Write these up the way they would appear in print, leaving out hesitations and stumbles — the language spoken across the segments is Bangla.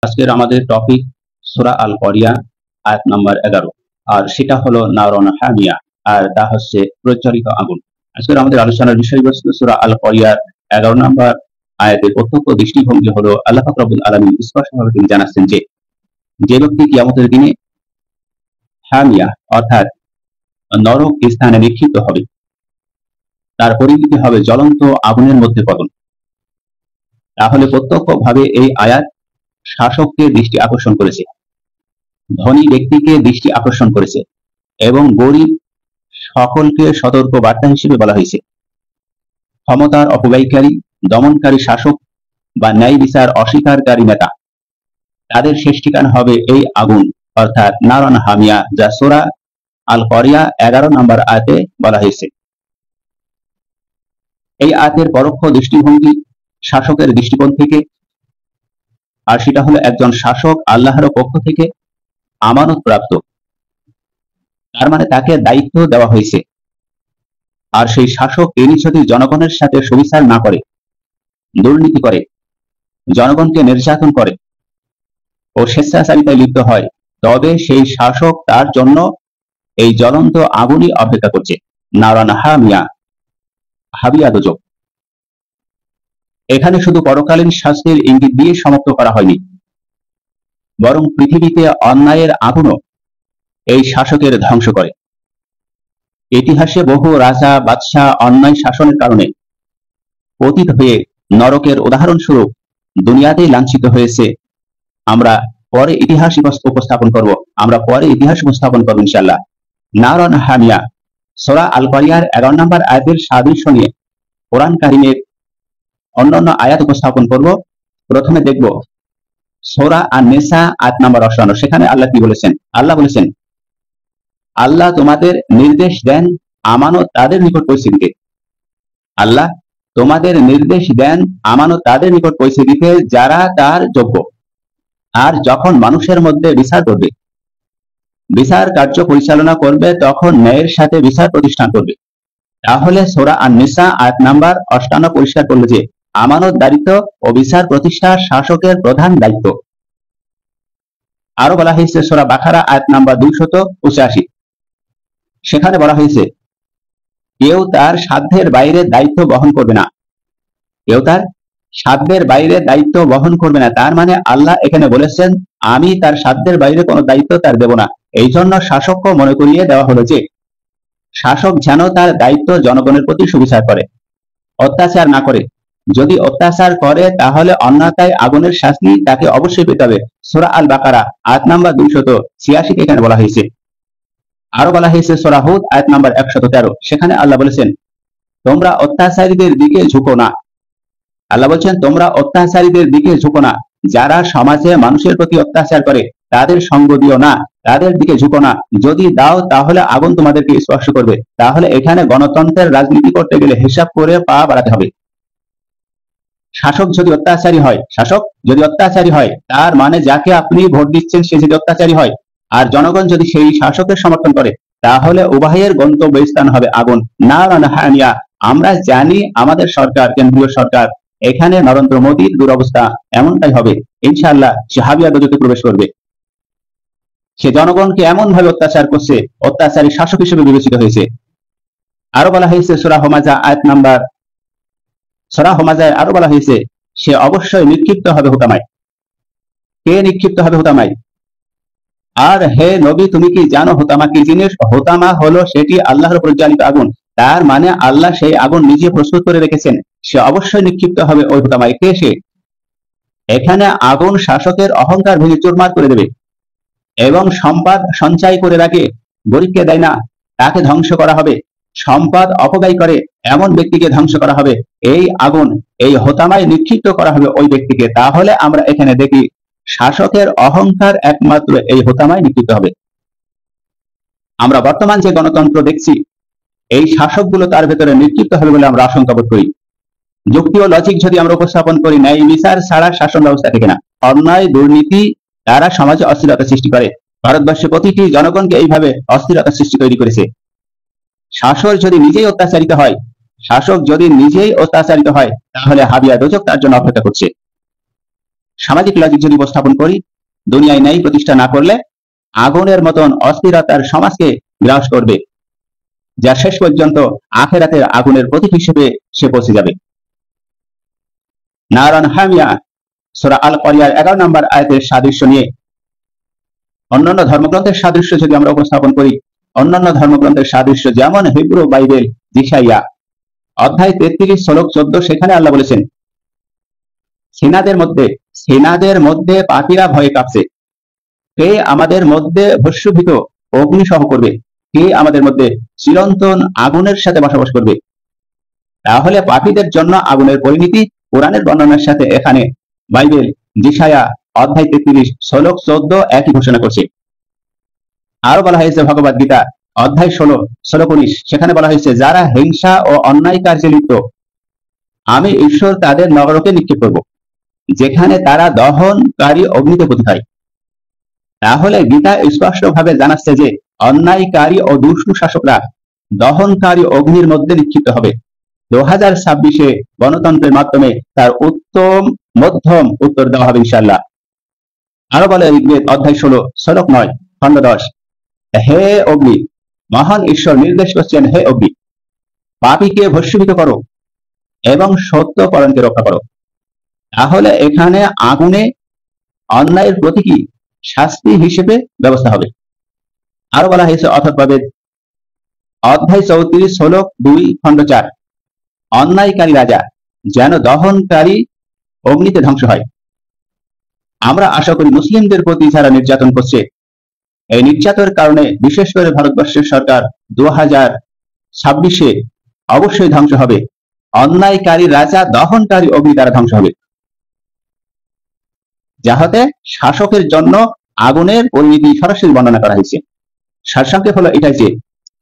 আজকের আমাদের টপিক সূরা আল করিয়া আয়াত নাম্বার 11, আর সেটা হলো নারন হামিয়া, আর তা হচ্ছে প্রজ্বলিত আগুন। আজকের আমাদের আলোচনার বিষয়বস্তু সূরা আল করিয়ার 11 নম্বর আয়াতের প্রত্যক্ষ দৃষ্টিভঙ্গি হলো আল্লাহ পাক রব্বুল আলামিন স্পষ্টভাবে তিনি জানাচ্ছেন যে যে ব্যক্তি কিয়ামতের দিনে হামিয়া অর্থাৎ নরক স্থানে নিক্ষিপ্ত হবে, তার পরিণতি হবে জ্বলন্ত আগুনের মধ্যে পতন। তাহলে প্রত্যক্ষভাবে এই আয়াত শাসককে দৃষ্টি আকর্ষণ করেছে, ধনী ব্যক্তিকে দৃষ্টি আকর্ষণ করেছে এবং গরিব সকলকে সতর্ক বার্তা হিসেবে বলা হয়েছে। ক্ষমতার অপব্যয়কারী, দমনকারী শাসক বা ন্যায় বিচার অস্বীকারী নেতা, তাদের শেষ ঠিকানা হবে এই আগুন অর্থাৎ নারন হামিয়া, যা সূরা আল করিয়া 11 নম্বর আয়াতে বলা হয়েছে। এই আয়াতের পরোক্ষ দৃষ্টিভঙ্গি শাসকের দৃষ্টিকোণ থেকে, আর সেটা হলো একজন শাসক আল্লাহর পক্ষ থেকে আমানত প্রাপ্ত, তার মানে তাকে দায়িত্ব দেওয়া হয়েছে। আর সেই শাসক তিনি যদি জনগণের সাথে সুবিচার না করে, দুর্নীতি করে, জনগণকে নির্যাতন করে ও স্বেচ্ছাচারিতায় লিপ্ত হয়, তবে সেই শাসক তার জন্য এই জ্বলন্ত আগুনই অপেক্ষা করছে, নারান হামিয়া, হাবিয়া দোজখ। এখানে শুধু পরকালীন শাস্তির ইঙ্গিত দিয়ে সমাপ্ত করা হয়নি, বরং পৃথিবীতে অন্যায়ের আগুনও এই শাসকের ধ্বংস করে। ইতিহাসে বহু রাজা বাদশাহ অন্যায় শাসনের কারণে পতিত হয়ে নরকের উদাহরণস্বরূপ দুনিয়াতেই লাঞ্ছিত হয়েছে। আমরা পরে ইতিহাস উপস্থাপন করব ইনশাআল্লাহ। নারন হামিয়া, সূরা আল করিয়ার 11 নম্বর আয়াতের সাদৃশ্য নিয়ে কোরআন কারীমের অন্যান্য আয়াত উপস্থাপন করব। প্রথমে দেখব সূরা আন-নিসা আয়াত নাম্বার 58। সেখানে আল্লাহ কি বলেছেন? আল্লাহ বলেছেন, আল্লাহ তোমাদের নির্দেশ দেন আমানত তাদের নিকট পৌঁছে দিতে। আল্লাহ তোমাদের নির্দেশ দেন আমানত তাদের নিকট পৌঁছে দিতে যারা তার যোগ্য। আর যখন মানুষের মধ্যে বিচার করবে, বিচার কার্য পরিচালনা করবে, তখন ন্যায়ের সাথে বিচার প্রতিষ্ঠান করবে। তাহলে সূরা আন-নিসা আয়াত নাম্বার 58 পরিষ্কার করলো যে আমানত দায়িত্ব ও বিচার প্রতিষ্ঠা শাসকের প্রধান দায়িত্ব। আরো বলা হয়েছে সূরা বাকারা আয়াত নাম্বার 285। সেখানে বলা হয়েছে, কেউ তার সাধ্যের বাইরে দায়িত্ব বহন করবে না, কেউ তার সাধ্যের বাইরে দায়িত্ব বহন করবে না। তার মানে আল্লাহ এখানে বলেছেন, আমি তার সাধ্যের বাইরে কোনো দায়িত্ব তার দেব না। এই জন্য শাসককে মনে করিয়ে দেওয়া হলো যে শাসক যেন তার দায়িত্ব জনগণের প্রতি সুবিচার করে, অত্যাচার না করে। যদি অত্যাচার করে তাহলে অন্যথায় আগুনের শাস্তি তাকে অবশ্যই পেতে হবে। সূরা আল বাকারা আয়াত নাম্বার 286 এখানে বলা হয়েছে। আরো বলা হয়েছে সূরা হুদ আয়াত নাম্বার 113। সেখানে আল্লাহ বলেছেন, তোমরা অত্যাচারীদের দিকে ঝুঁকো না। আল্লাহ বলছেন, তোমরা অত্যাচারীদের দিকে ঝুঁকো না। যারা সমাজে মানুষের প্রতি অত্যাচার করে তাদের সঙ্গ দিও না, তাদের দিকে ঝুঁকো না। যদি দাও তাহলে আগুন তোমাদেরকে স্পর্শ করবে। তাহলে এখানে গণতন্ত্রের রাজনীতি করতে গেলে হিসাব করে পা বাড়াতে হবে। শাসক যদি অত্যাচারী হয়, তার মানে যাকে আপনি ভোট দিচ্ছেন সে যদি অত্যাচারী হয়, আর জনগণ যদি সেই শাসকের সমর্থন করে, তাহলে উভয়ের গন্তব্যস্থান হবে আগুন, নারান হামিয়া। আমরা জানি আমাদের সরকার, কেন্দ্রীয় সরকার, এখানে নরেন্দ্র মোদীর দুরবস্থা এমনটাই হবে। ইনশাআল্লাহ সে হাবিয়া দোজখে প্রবেশ করবে। সে জনগণকে এমন ভাবে অত্যাচার করছে, অত্যাচারী শাসক হিসেবে বিবেচিত হয়েছে। আরো বলা হয়েছে সূরা হুমাজাহ আরো বলা হয়েছে, সে অবশ্যই নিক্ষিপ্ত হবে হুতামায়। কে নিক্ষিপ্ত হবে হুতামায়? আর হে নবী, তুমি কি জানো হুতামা কি জিনিস? হুতামা হলো সেটি আল্লাহর প্রজ্বালিত আগুন। তার মানে আল্লাহ সেই আগুন নিজে প্রস্তুত করে রেখেছেন, সে অবশ্যই নিক্ষিপ্ত হবে ওই হুতামায়। কে সে? এখানে আগুন শাসকের অহংকার ভেঙে চুরমার করে দেবে এবং সম্পদ সঞ্চয় করে রাখে, গরিবকে দেয় না, তাকে ধ্বংস করা হবে। সম্পদ অপব্যয় করে এমন ব্যক্তিকে ধ্বংস করা হবে। এই আগুন, এই হোতামায় নিক্ষিপ্ত করা হবে ওই ব্যক্তিকে। তাহলে আমরা এখানে দেখি শাসকের অহংকার একমাত্র এই হোতামায় নিক্ষিপ্ত হবে। আমরা বর্তমান যে গণতন্ত্র দেখছি, এই শাসকগুলো তার ভেতরে নিক্ষিপ্ত হবে বলে আমরা আশঙ্কা বোধ করি। যুক্তি ও লজিক যদি আমরা উপস্থাপন করি, ন্যায় বিচার ছাড়া শাসন ব্যবস্থা থেকে না। অন্যায়, দুর্নীতি তারা সমাজে অস্থিরতা সৃষ্টি করে। ভারতবর্ষে প্রতিটি জনগণকে এইভাবে অস্থিরতা সৃষ্টি তৈরি করেছে। শাসক যদি নিজেই অত্যাচারিত হয়, তাহলে হাবিয়া দোজখ তার জন্য অপেক্ষা করছে। সামাজিক লজিক যদি উপস্থাপন করি, দুনিয়ায় ন্যায় প্রতিষ্ঠা না করলে আগুনের মতন অস্থিরতার সমাজকে গ্রাস করবে, যা শেষ পর্যন্ত আখেরাতের আগুনের প্রতীক হিসেবে সে পৌঁছে যাবে। নারান হামিয়া সূরা আল করিয়ার 11 নম্বর আয়াতের সাদৃশ্য নিয়ে অন্যান্য ধর্মগ্রন্থের সাদৃশ্য যদি আমরা উপস্থাপন করি, অন্যান্য ধর্মগ্রন্থের সাদৃশ্য যেমন হিব্রু বাইবেল যিশাইয়া অধ্যায় 33 শ্লোক 14, সেখানে আল্লাহ বলেছেন, সেনাদের মধ্যে পাপীরা ভয়ে কাঁপছে, কে আমাদের মধ্যে ভস্মীভূত অগ্নি সহ করবে, কে আমাদের মধ্যে চিরন্তন আগুনের সাথে বসবাস করবে। তাহলে পাপীদের জন্য আগুনের পরিণতি কোরআনের বর্ণনার সাথে এখানে বাইবেল যিশাইয়া অধ্যায় 33 শ্লোক 14 একই ঘোষণা করছে। আরো বলা হয়েছে ভগবদ গীতা অধ্যায় 16 শ্লোক 19, সেখানে বলা হয়েছে, যারা হিংসা ও অন্যায় কার্যে লিপ্ত আমি ঈশ্বর তাদের নরকে নিক্ষেপ করব, যেখানে তারা দহনকারী অগ্নিতে পতিত হয়। তাহলে গীতা স্পষ্টভাবে জানাচ্ছে যে অন্যায়কারী ও দুষ্টু শাসকরা দহনকারী অগ্নির মধ্যে নিক্ষিপ্ত হবে। 2026 গণতন্ত্রের মাধ্যমে তার মধ্যম উত্তর দেওয়া হবে ইনশাআল্লাহ। আরো বলে ঋগ্বেদ অধ্যায় 16 শ্লোক 9 খণ্ড 10, হে অগ্নি, মহান ঈশ্বর নির্দেশ করছেন, হে অগ্নি, পাপীকে ভস্মীভূত করো এবং সত্যপরায়ণকে রক্ষা করো। তাহলে এখানে আগুনে অন্যায়ের প্রতীকী শাস্তি হিসেবে ব্যবস্থা হবে। আরো বলা হয়েছে অথর্ববেদ অধ্যায় 34 শ্লোক 2 খণ্ড 4, অন্যায়কারী রাজা যেন দহনকারী অগ্নিতে ধ্বংস হয়। আমরা আশা করি মুসলিমদের প্রতি যারা নির্যাতন করছে, এই নির্যাতনের কারণে বিশেষ করে ভারতবর্ষের সরকার 2026 অবশ্যই ধ্বংস হবে। অন্যায়কারী রাজা দহনকারী অগ্নি দ্বারা ধ্বংস হবে, যাহাতে শাসকের জন্য আগুনের পরিণতি সরাসরি বর্ণনা করা হয়েছে। সারসংক্ষেপ হলো এটাই যে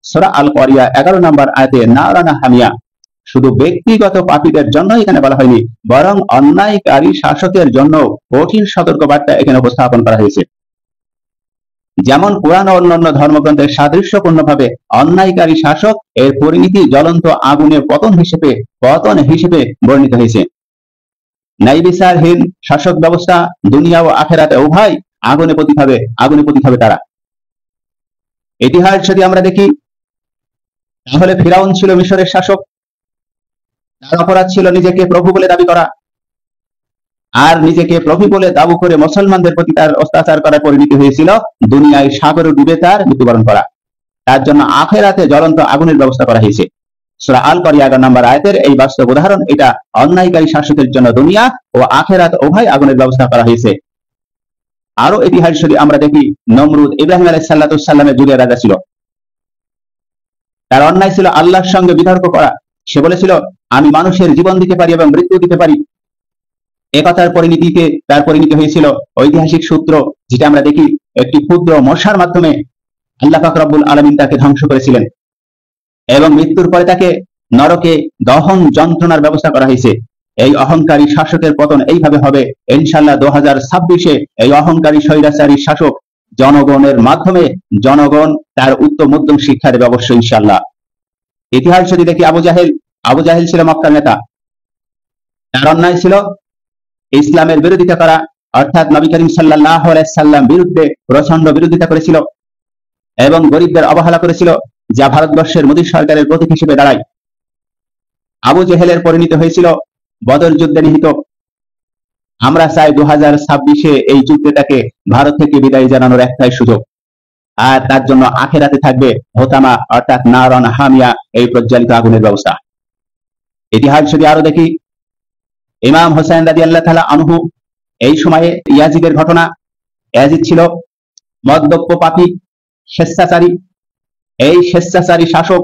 সূরা আল করিয়া 11 নম্বর আয়াতে নারানা হামিয়া শুধু ব্যক্তিগত পাপীদের জন্য এখানে বলা হয়নি, বরং অন্যায়কারী শাসকের জন্য কঠিন সতর্কবার্তা এখানে উপস্থাপন করা হয়েছে। যেমন কোরআন ও অন্যান্য ধর্মগ্রন্থের সাদৃশ্যপূর্ণভাবে অন্যায়কারী শাসক এর পরিণতি জ্বলন্ত আগুনের পতন হিসেবে বর্ণিত হয়েছে। ন্যায় বিচারহীন শাসক ব্যবস্থা দুনিয়া ও আখেরাতে উভয় আগুনে পতিত হবে তারা। ইতিহাস যদি আমরা দেখি, তাহলে ফিরাউন ছিল মিশরের শাসক, তার অপরাধ ছিল নিজেকে প্রভু বলে দাবি করা, আর নিজেকে প্রভু বলে দাবি করে মুসলমানদের প্রতি তার অত্যাচার করার পরিণতি হয়েছিল দুনিয়ায় সাগরে ডুবে তার মৃত্যুবরণ করা। তার জন্য আখেরাতে জ্বলন্ত আগুনের ব্যবস্থা করা হয়েছে। সূরা আল করিয়া 11 নম্বর আয়াতের এই বাস্তব উদাহরণ, এটা অন্যায়কারী শাসকের জন্য দুনিয়া ও আখেরাত উভয় আগুনের ব্যবস্থা করা হয়েছে। আরো ইতিহাস যদি আমরা দেখি, নমরুদ ইব্রাহিম আলাইহিস সালামের যুগের রাজা ছিল। তার অন্যায় ছিল আল্লাহর সঙ্গে বিতর্ক করা। সে বলেছিল, আমি মানুষের জীবন দিতে পারি এবং মৃত্যু দিতে পারি। একথার তার পরিণতি হয়েছিল ঐতিহাসিক সূত্র, যেটা আমরা দেখি একটি ক্ষুদ্র মশার মাধ্যমে আল্লাহ পাক রব্বুল আলামিন তাকে ধ্বংস করেছিলেন এবং মৃত্যুর পরে তাকে নরকে দহন যন্ত্রণার ব্যবস্থা করা হয়েছে। এই অহংকারী শাসকের পতন এইভাবে হবে ইনশাআল্লাহ। 2026 এই অহংকারী স্বৈরাচারী শাসক জনগণের মাধ্যমে জনগণ তার উত্তম মধ্যম শিক্ষা দেবে অবশ্যই ইনশাআল্লাহ। ইতিহাস যদি দেখি, আবু জাহেল ছিল মক্কার নেতা। তার অন্যায় ছিল ইসলামের বিরোধিতা করা, অর্থাৎ নবী করিম সাল্লাল্লাহু আলাইহি সাল্লাম বিরুদ্ধে প্রচন্ড বিরোধিতা করেছিল এবং গরিবদের অবহেলা করেছিল, যা ভারতবর্ষের মোদী সরকারের প্রতীক হিসেবে দাঁড়ায়। আবু জেহেলের পরিণতি হয়েছিল বদর যুদ্ধে নিহত। আমরা চাই 2026 এই যুদ্ধে তাকে ভারত থেকে বিদায় জানানোর একটাই সুযোগ, আর তার জন্য আখেরাতে থাকবে হোতামা অর্থাৎ নারন হামিয়া, এই প্রজ্বলিত আগুনের ব্যবস্থা। ইতিহাস যদি আরো দেখি, ইমাম হোসেন রাদিয়াল্লাহু তাআলা আনহু, এই সময়ে ইয়াজিদের ঘটনা। ইয়াজিদ ছিল মদ্যপ পাপী, স্বেচ্ছাচারী। এই স্বেচ্ছাচারী শাসক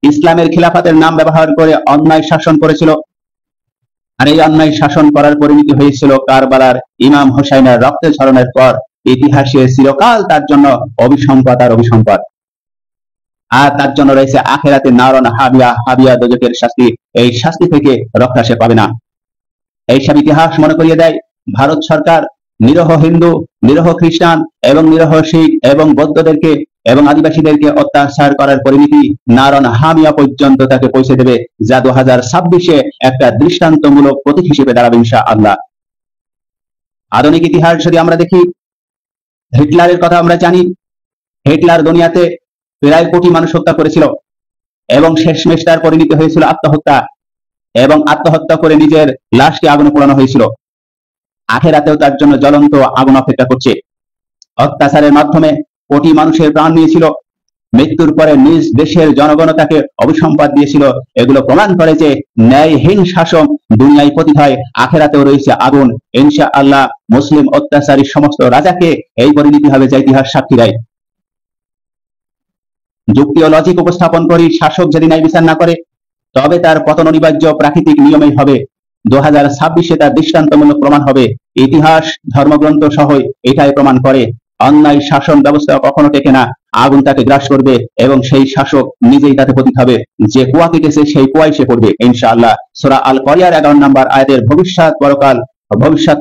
ইসলামের খিলাফতের নাম ব্যবহার করে অন্যায় শাসন করেছিল, আর এই অন্যায় শাসন করার পরিণতি হয়েছিল কারবালার ইমাম হোসাইনের রক্তে ঝরণের পর ইতিহাসে চিরকাল তার জন্য অভিসম্পদ আর অভিসম্পদ। আর তার জন্য রয়েছে আখেরাতে নারন হাবিয়া দোজখের শাস্তি। এই শাস্তি থেকে রক্ষা সে পাবে না। এইসব ইতিহাস মনে করিয়ে দেয় ভারত সরকার নিরহ হিন্দু, নিরহ খ্রিস্টান এবং নিরহ শিখ এবং বৌদ্ধদেরকে এবং আদিবাসীদেরকে অত্যাচার করার পরিণতি নারন হামিয়া পর্যন্ত তাকে পৌঁছে দেবে, যা 2026 একটা দৃষ্টান্তমূলক প্রতীক হিসেবে দাঁড়াবে ইনশাআল্লাহ। আধুনিক ইতিহাস যদি আমরা দেখি, হিটলারের কথা আমরা জানি। হিটলার দুনিয়াতে প্রায় কোটি মানুষ হত্যা করেছিল এবং শেষমেশ তার পরিণতি হয়েছিল আত্মহত্যা, এবং আত্মহত্যা করে নিজের লাশকে আগুনে পোড়ানো হয়েছিল। আখেরাতেও তার জন্য জ্বলন্ত আগুন অপেক্ষা করছে। অত্যাচারের মাধ্যমে কোটি মানুষের প্রাণ নিয়েছিল, মৃত্যুর পরে নিজ দেশের জনগণ তাকে অভিসম্পাদ দিয়েছিল। এগুলো প্রমাণ করে যে ন্যায়হীন শাসক দুনিয়ায় পতিত হয়, আখেরাতেও রয়েছে আগুন। ইনশাআল্লাহ মুসলিম অত্যাচারী সমস্ত রাজাকে এই পরিণতি হবে যা ইতিহাস সাক্ষী দেয়। যুক্তি ও লজিক উপস্থাপন করি, শাসক যদি ন্যায় বিচার না করে তবে তার পতন অনিবার্য প্রাকৃতিক নিয়মেই হবে। 2026-এ তার দৃষ্টান্তমূলক প্রমাণ হবে। ইতিহাস, ধর্মগ্রন্থ সহ এটাই প্রমাণ করে। অন্যায় শাসন ব্যবস্থা কখনো টেকে না, আগুন তাকে গ্রাস করবে এবং সেই শাসক নিজেই তাতে পতিত হবে। যে কুয়া কেটেছে সেই কুয়ায় সে পড়বে ইনশাআল্লাহ। সূরা আল করিয়ার 11 নম্বর আয়াতের ভবিষ্যৎ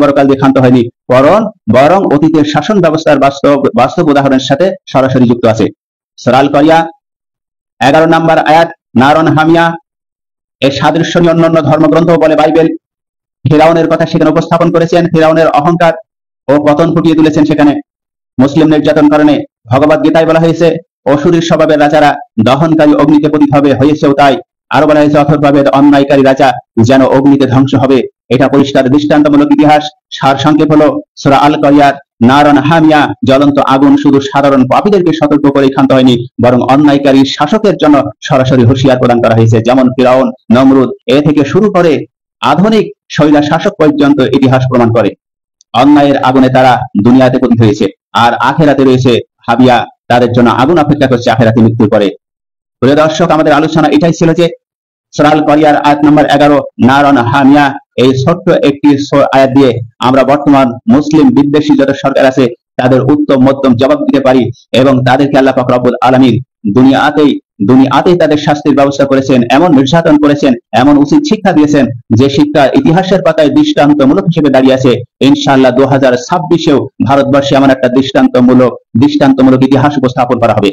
পরকাল দিয়ে ক্ষান্ত হয়নি, বরং অতীতের শাসন ব্যবস্থার বাস্তব উদাহরণের সাথে সরাসরি যুক্ত আছে। সূরা আল করিয়া 11 নম্বর আয়াত, নারন হামিয়া এর সাদৃশ্য নিয়ে অন্যান্য ধর্মগ্রন্থ বলে বাইবেল। ফিরাউনের কথা সেখানে উপস্থাপন করেছেন, ফিরাউনের অহংকার ও পতন ফুটিয়ে তুলেছেন সেখানে। মুসলিম নির্যাতন কারণে ভগবত গীতায় বলা হয়েছে অসুরের স্বভাবের রাজারা দহনকারী অগ্নিতে পতিত হবে, হয়েছেও তাই। আরো বলা হয়েছে অথর্বভাবে অন্যায়কারী রাজা যেন অগ্নিতে ধ্বংস হবে। এটা পরিষ্কার দৃষ্টান্তমূলক ইতিহাস। সার সংক্ষেপ হলো সূরা আল করিয়ার নারন হামিয়া, জ্বলন্ত আগুন শুধু সাধারণ পাপীদেরকে সতর্ক করে ক্ষান্ত হয়নি, বরং অন্যায়কারী শাসকের জন্য সরাসরি হুঁশিয়ার প্রদান করা হয়েছে। যেমন ফিরাউন, নমরুদ এ থেকে শুরু করে আধুনিক শৈলা শাসক পর্যন্ত ইতিহাস প্রমাণ করে অন্যায়ের আগুনে তারা দুনিয়াতে পতিত হয়েছে, আর আখেরাতে রয়েছে হাবিয়া, তাদের জন্য আগুন অপেক্ষা করছে আখেরাতে মৃত্যুর পরে। প্রিয় দর্শক, আমাদের আলোচনা এটাই ছিল যে সূরা আল করিয়ার আয়াত নম্বর 11 নারন হামিয়া, এই ছোট্ট একটি আয়াত দিয়ে আমরা বর্তমান মুসলিম বিদ্বেষী যত সরকার আছে তাদের উত্তম মধ্যম জবাব দিতে পারি, এবং তাদেরকে আল্লাহ পাক রব্বুল আলামিন দুনিয়াতেই তাদের শাস্তির ব্যবস্থা করেছেন, এমন নির্যাতন করেছেন, এমন উচিত শিক্ষা দিয়েছেন যে শিক্ষা ইতিহাসের পাতায় দৃষ্টান্তমূলক হিসেবে দাঁড়িয়ে আছে। ইনশাআল্লাহ 2026-এও ভারতবর্ষে এমন একটা দৃষ্টান্তমূলক ইতিহাস উপস্থাপন করা হবে।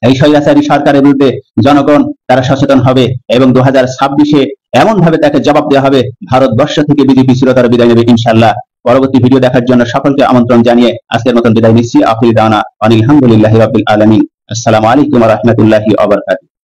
এই স্বৈরাচারী সরকারের বিরুদ্ধে জনগণ তারা সচেতন হবে এবং 2026-এ এমন ভাবে তাকে জবাব দেওয়া হবে, ভারতবর্ষ থেকে বিজেপি চিরতরে বিদায় নেবে ইনশাআল্লাহ। পরবর্তী ভিডিও দেখার জন্য সকলকে আমন্ত্রণ জানিয়ে আজকের মতন বিদায় নিচ্ছি। আখির দাওয়ানা আলহামদুলিল্লাহি রাব্বিল আলামিন। আসসালামু আলাইকুম ওয়া রাহমাতুল্লাহি ওয়া বারাকাতুহু।